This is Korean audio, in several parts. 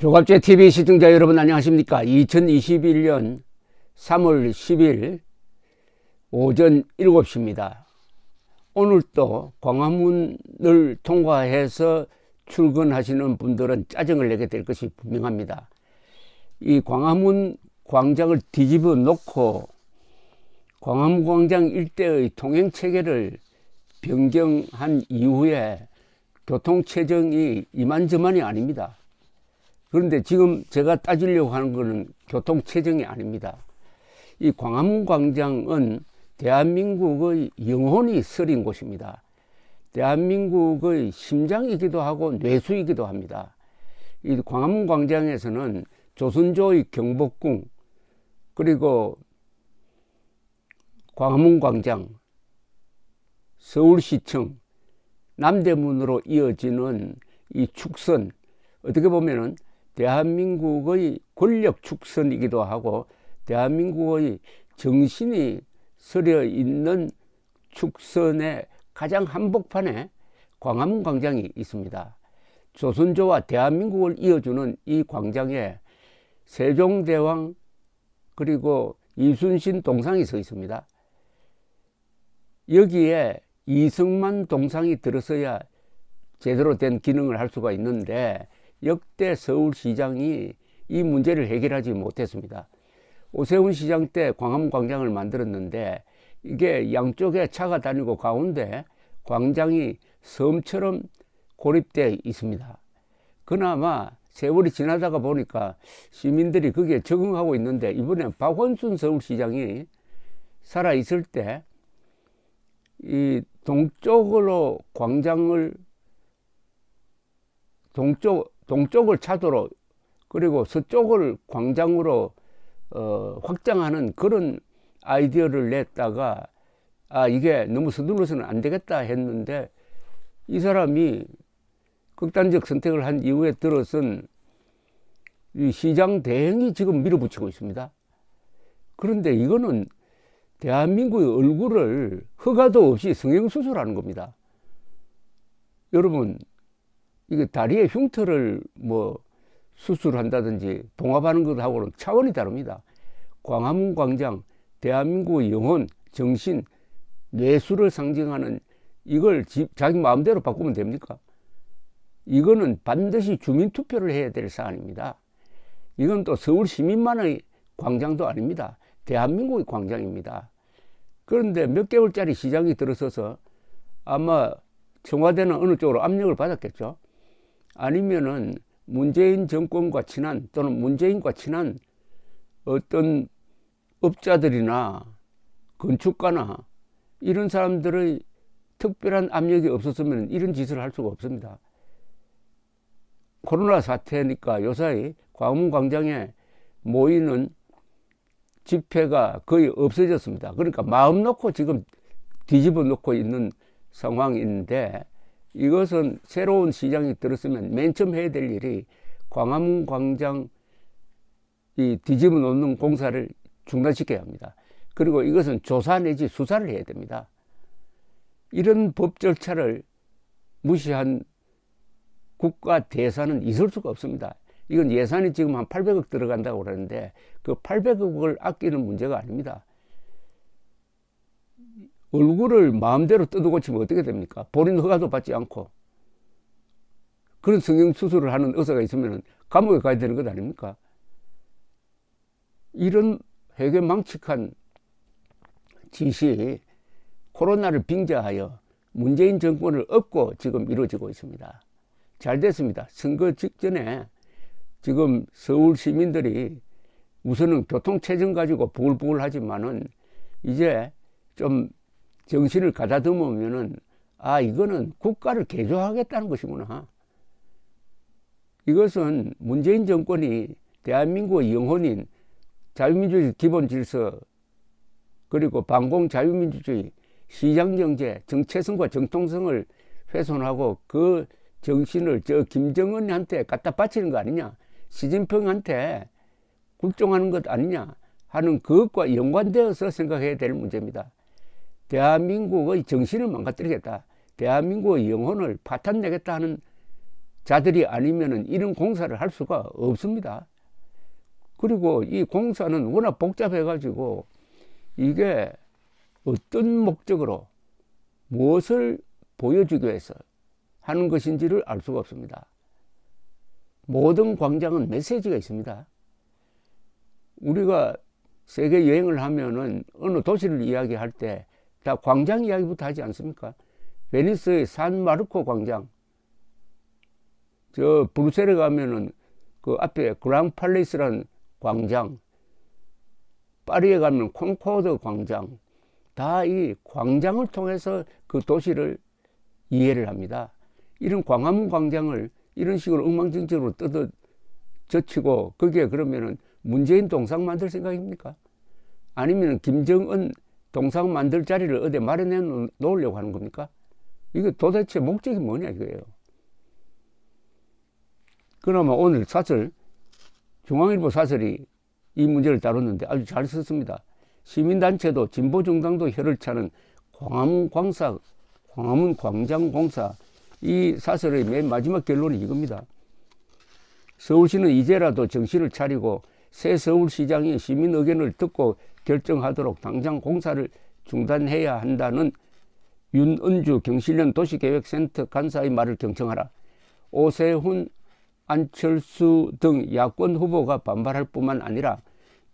조갑제 TV 시청자 여러분 안녕하십니까? 2021년 3월 10일 오전 7시입니다. 오늘 또 광화문을 통과해서 출근하시는 분들은 짜증을 내게 될 것이 분명합니다. 이 광화문 광장을 뒤집어 놓고 광화문 광장 일대의 통행 체계를 변경한 이후에 교통체증이 이만저만이 아닙니다. 그런데 지금 제가 따지려고 하는 것은 교통체증이 아닙니다. 이 광화문 광장은 대한민국의 영혼이 서린 곳입니다. 대한민국의 심장이기도 하고 뇌수이기도 합니다. 이 광화문 광장에서는 조선조의 경복궁, 그리고 광화문 광장, 서울시청, 남대문으로 이어지는 이 축선, 어떻게 보면은 대한민국의 권력 축선이기도 하고 대한민국의 정신이 서려 있는 축선의 가장 한복판에 광화문 광장이 있습니다. 조선조와 대한민국을 이어주는 이 광장에 세종대왕 그리고 이순신 동상이 서 있습니다. 여기에 이승만 동상이 들어서야 제대로 된 기능을 할 수가 있는데 역대 서울시장이 이 문제를 해결하지 못했습니다. 오세훈 시장 때 광화문 광장을 만들었는데 이게 양쪽에 차가 다니고 가운데 광장이 섬처럼 고립되어 있습니다. 그나마 세월이 지나다가 보니까 시민들이 거기에 적응하고 있는데 이번에 박원순 서울시장이 살아있을 때 이 동쪽으로 광장을 동쪽을 차도로 그리고 서쪽을 광장으로 확장하는 그런 아이디어를 냈다가 이게 너무 서둘러서는 안 되겠다 했는데 이 사람이 극단적 선택을 한 이후에 들어선 이 시장 대행이 지금 밀어붙이고 있습니다. 그런데 이거는 대한민국의 얼굴을 허가도 없이 성형수술하는 겁니다. 여러분, 이게 다리에 흉터를 수술한다든지 봉합하는 것하고는 차원이 다릅니다. 광화문 광장, 대한민국의 영혼, 정신, 뇌수를 상징하는 이걸 자기 마음대로 바꾸면 됩니까? 이거는 반드시 주민투표를 해야 될 사안입니다. 이건 또 서울 시민만의 광장도 아닙니다. 대한민국의 광장입니다. 그런데 몇 개월짜리 시장이 들어서서 아마 청와대는 어느 쪽으로 압력을 받았겠죠. 아니면은 문재인 정권과 친한 또는 문재인과 친한 어떤 업자들이나 건축가나 이런 사람들의 특별한 압력이 없었으면 이런 짓을 할 수가 없습니다. 코로나 사태니까 요사이 광화문 광장에 모이는 집회가 거의 없어졌습니다. 그러니까 마음 놓고 지금 뒤집어 놓고 있는 상황인데 이것은 새로운 시장이 들었으면 맨 처음 해야 될 일이 광화문 광장 이 뒤집어 놓는 공사를 중단시켜야 합니다. 그리고 이것은 조사 내지 수사를 해야 됩니다. 이런 법 절차를 무시한 국가 대사는 있을 수가 없습니다. 이건 예산이 지금 한 800억 들어간다고 그러는데 그 800억을 아끼는 문제가 아닙니다. 얼굴을 마음대로 뜯어고치면 어떻게 됩니까? 본인 허가도 받지 않고 그런 성형수술을 하는 의사가 있으면 감옥에 가야 되는 것 아닙니까? 이런 회계망측한 짓이 코로나를 빙자하여 문재인 정권을 업고 지금 이루어지고 있습니다. 잘 됐습니다. 선거 직전에 지금 서울 시민들이 우선은 교통체증 가지고 부글부글 하지만은 이제 좀 정신을 가다듬으면은 이거는 국가를 개조하겠다는 것이구나. 이것은 문재인 정권이 대한민국의 영혼인 자유민주주의 기본질서 그리고 반공자유민주주의 시장경제 정체성과 정통성을 훼손하고 그 정신을 저 김정은한테 갖다 바치는 거 아니냐, 시진핑한테 굴종하는 것 아니냐 하는 그것과 연관되어서 생각해야 될 문제입니다. 대한민국의 정신을 망가뜨리겠다, 대한민국의 영혼을 파탄내겠다 하는 자들이 아니면은 이런 공사를 할 수가 없습니다. 그리고 이 공사는 워낙 복잡해 가지고 이게 어떤 목적으로 무엇을 보여주기 위해서 하는 것인지를 알 수가 없습니다. 모든 광장은 메시지가 있습니다. 우리가 세계 여행을 하면은 어느 도시를 이야기할 때 다 광장 이야기부터 하지 않습니까? 베니스의 산마르코 광장, 저 브루셀에 가면은 그 앞에 그랑 팔레이스라는 광장, 파리에 가면 콩코르드 광장, 다 이 광장을 통해서 그 도시를 이해를 합니다. 이런 광화문 광장을 이런 식으로 엉망진창으로 뜯어 젖히고 거기에 그러면은 문재인 동상 만들 생각입니까? 아니면 김정은 동상 만들 자리를 어디 마련해 놓으려고 하는 겁니까? 이게 도대체 목적이 뭐냐 이거예요. 그나마 오늘 사설, 중앙일보 사설이 이 문제를 다뤘는데 아주 잘 썼습니다. 시민단체도 진보정당도 혀를 차는 광화문 광장 공사, 이 사설의 맨 마지막 결론이 이겁니다. 서울시는 이제라도 정신을 차리고 새 서울시장이 시민 의견을 듣고 결정하도록 당장 공사를 중단해야 한다는 윤은주 경실련 도시계획센터 간사의 말을 경청하라. 오세훈, 안철수 등 야권 후보가 반발할 뿐만 아니라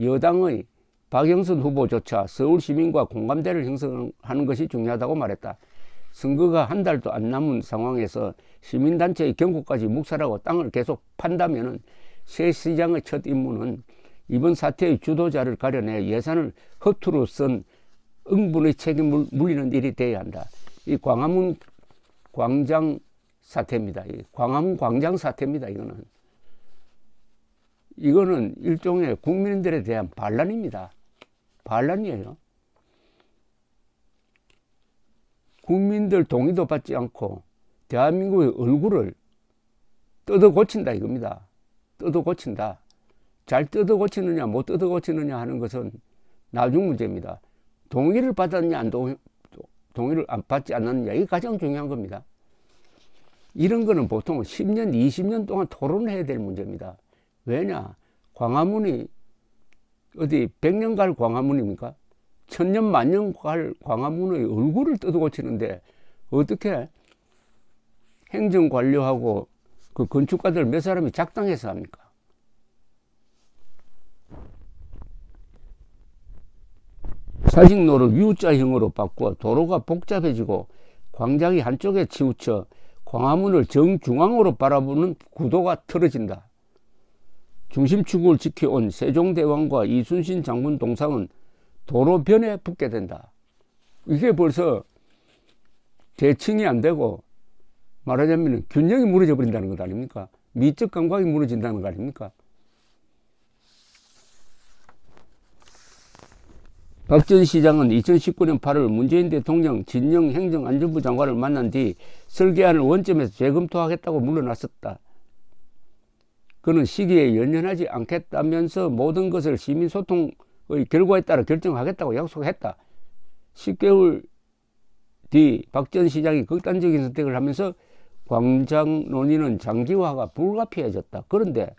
여당의 박영선 후보조차 서울 시민과 공감대를 형성하는 것이 중요하다고 말했다. 선거가 한 달도 안 남은 상황에서 시민단체의 경고까지 묵살하고 땅을 계속 판다면은 새 시장의 첫 임무는 이번 사태의 주도자를 가려내 예산을 허투루 쓴 응분의 책임을 물리는 일이 되어야 한다. 이 광화문 광장 사태입니다. 이 광화문 광장 사태입니다. 이거는 일종의 국민들에 대한 반란입니다. 반란이에요. 국민들 동의도 받지 않고 대한민국의 얼굴을 뜯어 고친다 이겁니다. 뜯어 고친다. 잘 뜯어 고치느냐 못 뜯어 고치느냐 하는 것은 나중 문제입니다. 동의를 받았냐 동의를 안 받지 않았느냐, 이게 가장 중요한 겁니다. 이런 거는 보통 10년 20년 동안 토론을 해야 될 문제입니다. 왜냐, 광화문이 어디 100년 갈 광화문입니까? 1000년 만년 갈 광화문의 얼굴을 뜯어 고치는데 어떻게 행정관료하고 그 건축가들 몇 사람이 작당해서 합니까? 사직로를 U자형으로 바꾸어 도로가 복잡해지고 광장이 한쪽에 치우쳐 광화문을 정중앙으로 바라보는 구도가 틀어진다. 중심축을 지켜온 세종대왕과 이순신 장군 동상은 도로변에 붙게 된다. 이게 벌써 대칭이 안 되고 말하자면 균형이 무너져 버린다는 것 아닙니까? 미적 감각이 무너진다는 거 아닙니까? 박 전 시장은 2019년 8월 문재인 대통령 진영 행정안전부 장관을 만난 뒤 설계안을 원점에서 재검토하겠다고 물러났었다. 그는 시기에 연연하지 않겠다면서 모든 것을 시민소통의 결과에 따라 결정하겠다고 약속했다. 10개월 뒤 박 전 시장이 극단적인 선택을 하면서 광장 논의는 장기화가 불가피해졌다. 그런데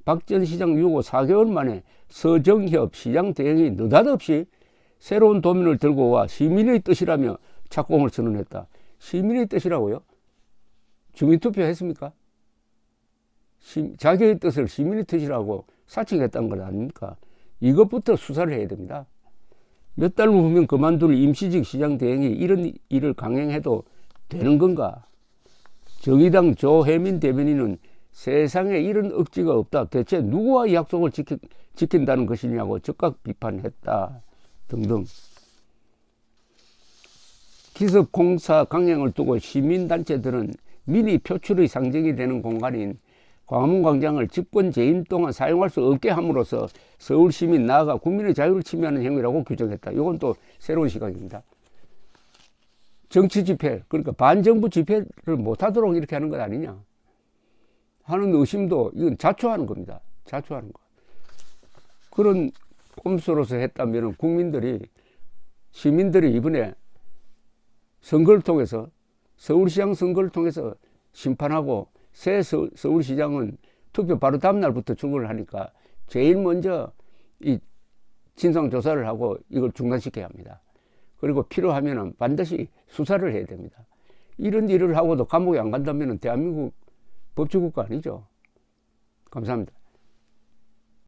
박 전 시장 유고 4개월 만에 서정협 시장 대행이 느닷없이 새로운 도면을 들고 와 시민의 뜻이라며 착공을 선언했다. 시민의 뜻이라고요? 주민투표 했습니까? 자기의 뜻을 시민의 뜻이라고 사칭했다는 것 아닙니까? 이것부터 수사를 해야 됩니다. 몇 달 후면 그만둘 임시직 시장 대행이 이런 일을 강행해도 되는 건가? 정의당 조혜민 대변인은 세상에 이런 억지가 없다. 대체 누구와 약속을 지킨다는 것이냐고 즉각 비판했다. 등등. 기습공사 강행을 두고 시민단체들은 미니 표출의 상징이 되는 공간인 광화문 광장을 집권 재임 동안 사용할 수 없게 함으로써 서울 시민 나아가 국민의 자유를 침해하는 행위라고 규정했다. 이건 또 새로운 시각입니다. 정치 집회, 그러니까 반정부 집회를 못하도록 이렇게 하는 것 아니냐 하는 의심도, 이건 자초하는 겁니다. 자초하는 거. 그런 꼼수로서 했다면 시민들이 이번에 선거를 통해서, 서울시장 선거를 통해서 심판하고 새 서울시장은 투표 바로 다음날부터 출근을 하니까 제일 먼저 이 진상조사를 하고 이걸 중단시켜야 합니다. 그리고 필요하면 반드시 수사를 해야 됩니다. 이런 일을 하고도 감옥에 안 간다면 대한민국 법치국가 아니죠. 감사합니다.